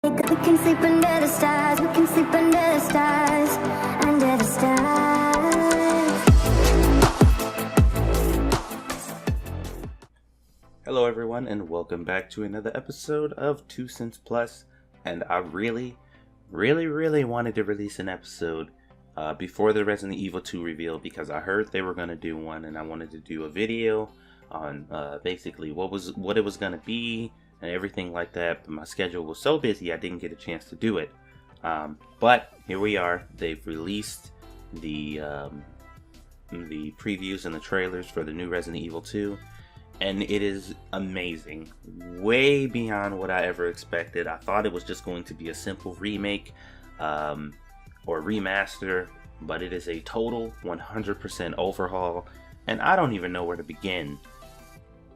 We can sleep under the stars, we can sleep under the stars, under the stars. Hello everyone and welcome back to another episode of 2 Cents Plus. And I really wanted to release an episode before the Resident Evil 2 reveal, because I heard they were going to do one and I wanted to do a video on basically what it was going to be and everything like that. But my schedule was so busy I didn't get a chance to do it. But here we are. They've released the previews and the trailers for the new Resident Evil 2. And it is amazing. Way beyond what I ever expected. I thought it was just going to be a simple remake or remaster, but it is a total 100% overhaul, and I don't even know where to begin.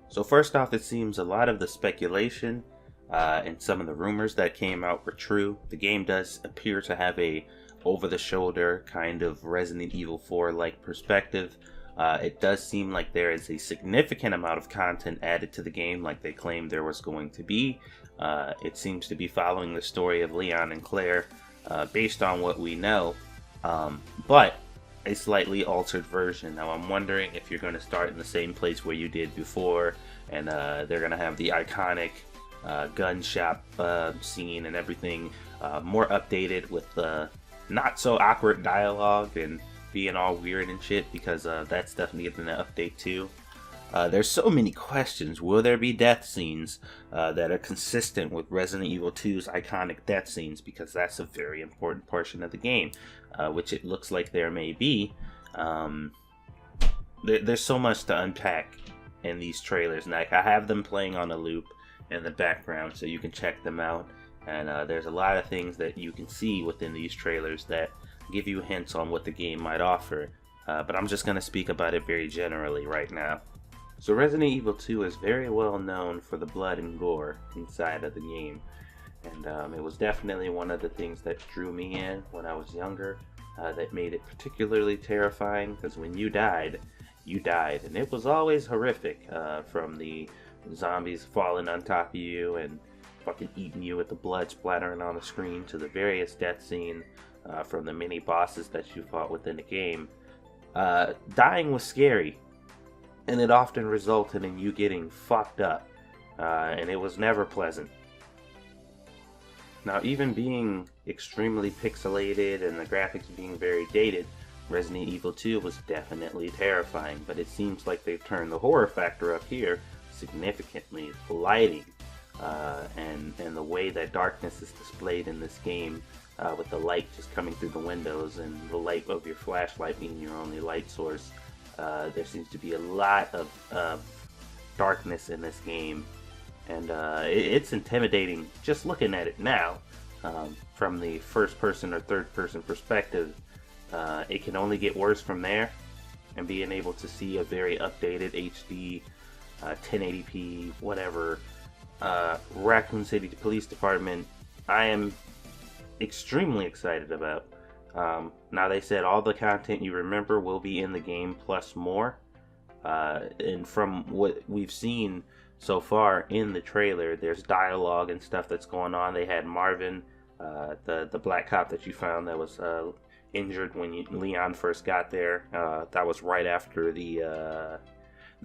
So first off, it seems a lot of the speculation and some of the rumors that came out were true. The game does appear to have a over-the-shoulder kind of Resident Evil 4-like perspective. It does seem like there is a significant amount of content added to the game, like they claimed there was going to be. It seems to be following the story of Leon and Claire, based on what we know, but a slightly altered version. Now I'm wondering if you're going to start in the same place where you did before, and they're going to have the iconic gun shop scene and everything more updated with not so awkward dialogue and being all weird and shit, because that's definitely getting an update too. There's so many questions. Will there be death scenes that are consistent with Resident Evil 2's iconic death scenes? Because that's a very important portion of the game, which it looks like there may be. There's so much to unpack in these trailers. And I have them playing on a loop in the background so you can check them out. And there's a lot of things that you can see within these trailers that give you hints on what the game might offer. But I'm just going to speak about it very generally right now. So Resident Evil 2 is very well known for the blood and gore inside of the game, and it was definitely one of the things that drew me in when I was younger, that made it particularly terrifying, because when you died, and it was always horrific, from the zombies falling on top of you and fucking eating you with the blood splattering on the screen, to the various death scenes from the mini bosses that you fought within the game. Dying was scary. And it often resulted in you getting fucked up, and it was never pleasant. Now, even being extremely pixelated and the graphics being very dated, Resident Evil 2 was definitely terrifying, but it seems like they've turned the horror factor up here significantly. Lighting, and the way that darkness is displayed in this game, with the light just coming through the windows and the light of your flashlight being your only light source. There seems to be a lot of darkness in this game, and it's intimidating just looking at it now. From the first person or third person perspective, it can only get worse from there, and being able to see a very updated HD 1080p whatever Raccoon City Police Department, I am extremely excited about. Now they said all the content you remember will be in the game plus more, and from what we've seen so far in the trailer, there's dialogue and stuff that's going on. They had Marvin, the black cop that you found that was injured when Leon first got there. That was right after the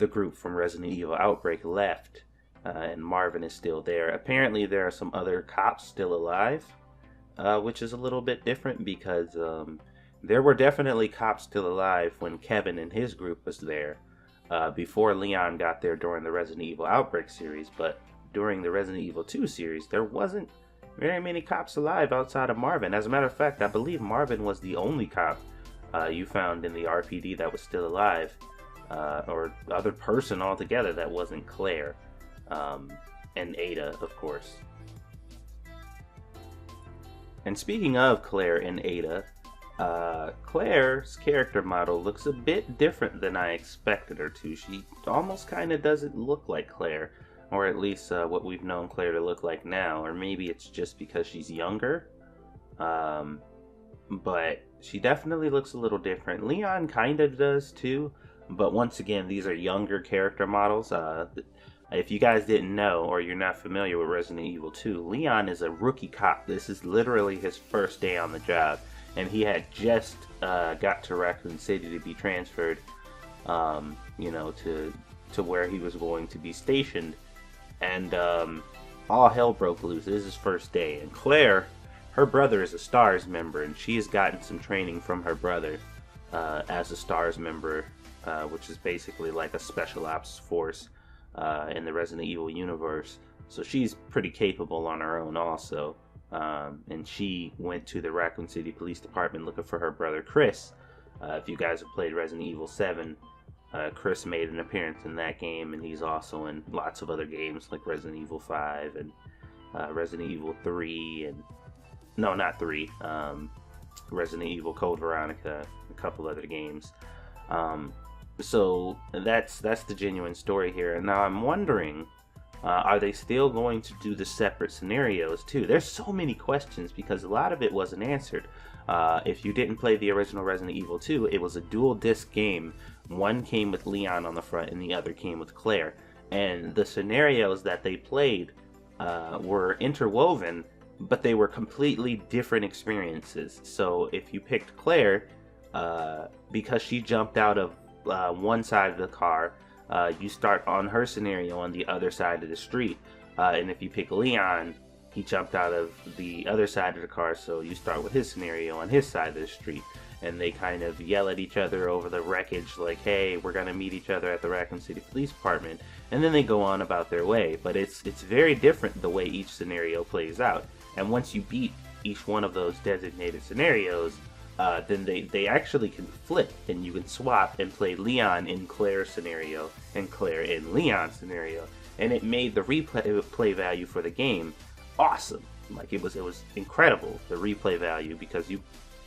group from Resident Evil Outbreak left, and Marvin is still there. Apparently there are some other cops still alive, which is a little bit different, because there were definitely cops still alive when Kevin and his group was there, before Leon got there during the Resident Evil Outbreak series. But during the Resident Evil 2 series, there wasn't very many cops alive outside of Marvin. As a matter of fact, I believe Marvin was the only cop you found in the RPD that was still alive, or other person altogether that wasn't Claire, and Ada, of course. And speaking of Claire and Ada, Claire's character model looks a bit different than I expected her to. She almost kind of doesn't look like Claire, or at least what we've known Claire to look like now, or maybe it's just because she's younger. But she definitely looks a little different. Leon kind of does too, but once again, these are younger character models. If you guys didn't know, or you're not familiar with Resident Evil 2, Leon is a rookie cop. This is literally his first day on the job, and he had just got to Raccoon City to be transferred, you know, to where he was going to be stationed, and all hell broke loose. This is his first day, and Claire, her brother, is a STARS member, and she has gotten some training from her brother as a STARS member, which is basically like a special ops force in the Resident Evil universe. So she's pretty capable on her own also. And she went to the Raccoon City Police Department looking for her brother Chris. If you guys have played Resident Evil 7, Chris made an appearance in that game, and he's also in lots of other games like Resident Evil 5 and Resident Evil 3 and... No, not 3. Resident Evil Code Veronica, a couple other games. So that's the genuine story here. And now I'm wondering, are they still going to do the separate scenarios too? There's so many questions because a lot of it wasn't answered. If you didn't play the original Resident Evil 2, it was a dual disc game. One came with Leon on the front and the other came with Claire. And the scenarios that they played were interwoven, but they were completely different experiences. So if you picked Claire, because she jumped out of one side of the car, you start on her scenario on the other side of the street. And if you pick Leon, he jumped out of the other side of the car, so you start with his scenario on his side of the street. And they kind of yell at each other over the wreckage, like, hey, we're gonna meet each other at the Raccoon City Police Department. And then they go on about their way. But it's very different the way each scenario plays out. And once you beat each one of those designated scenarios, then they actually can flip, and you can swap and play Leon in Claire's scenario and Claire in Leon's scenario. And it made the replay value for the game awesome. Like, it was incredible, the replay value, because you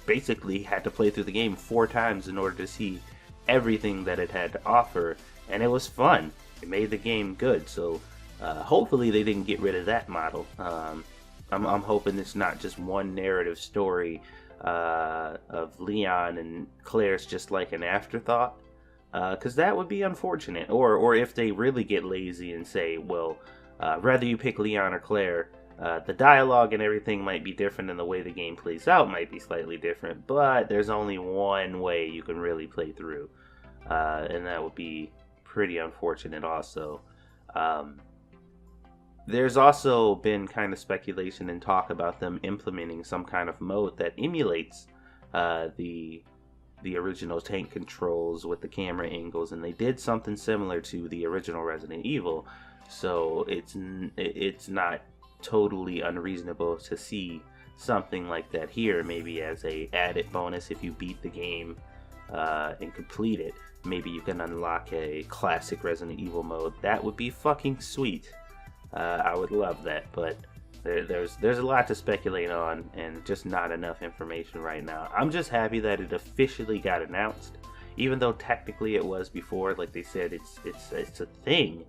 basically had to play through the game 4 times in order to see everything that it had to offer, and it was fun. It made the game good. So hopefully they didn't get rid of that model. I'm hoping it's not just one narrative story of Leon and Claire's just like an afterthought, because that would be unfortunate. Or if they really get lazy and say, well, whether you pick Leon or Claire, the dialogue and everything might be different, and the way the game plays out might be slightly different, but there's only one way you can really play through, and that would be pretty unfortunate also. There's also been kind of speculation and talk about them implementing some kind of mode that emulates the original tank controls with the camera angles, and they did something similar to the original Resident Evil, so it's not totally unreasonable to see something like that here, maybe as a added bonus. If you beat the game and complete it, maybe you can unlock a classic Resident Evil mode. That would be fucking sweet. I would love that, but there's a lot to speculate on, and just not enough information right now. I'm just happy that it officially got announced, even though technically it was before. Like they said, it's a thing,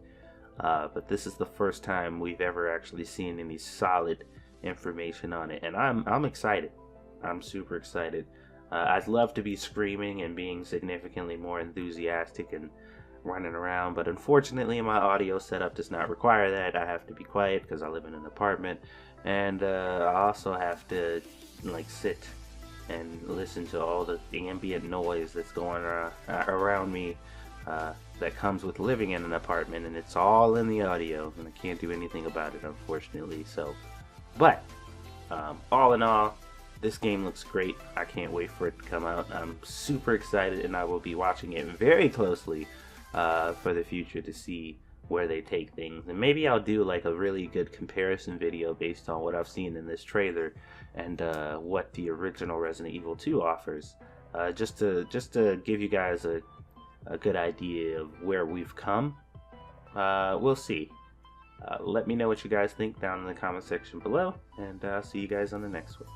but this is the first time we've ever actually seen any solid information on it, and I'm excited. I'm super excited. I'd love to be screaming and being significantly more enthusiastic and running around, but unfortunately my audio setup does not require that. I have to be quiet because I live in an apartment, and I also have to like sit and listen to all the ambient noise that's going around me that comes with living in an apartment, and it's all in the audio, and I can't do anything about it, unfortunately. So, but all in all, this game looks great. I can't wait for it to come out. I'm super excited, and I will be watching it very closely for the future to see where they take things. And maybe I'll do like a really good comparison video based on what I've seen in this trailer and what the original Resident Evil 2 offers, just to give you guys a good idea of where we've come. We'll see. Let me know what you guys think down in the comment section below, and I'll see you guys on the next one.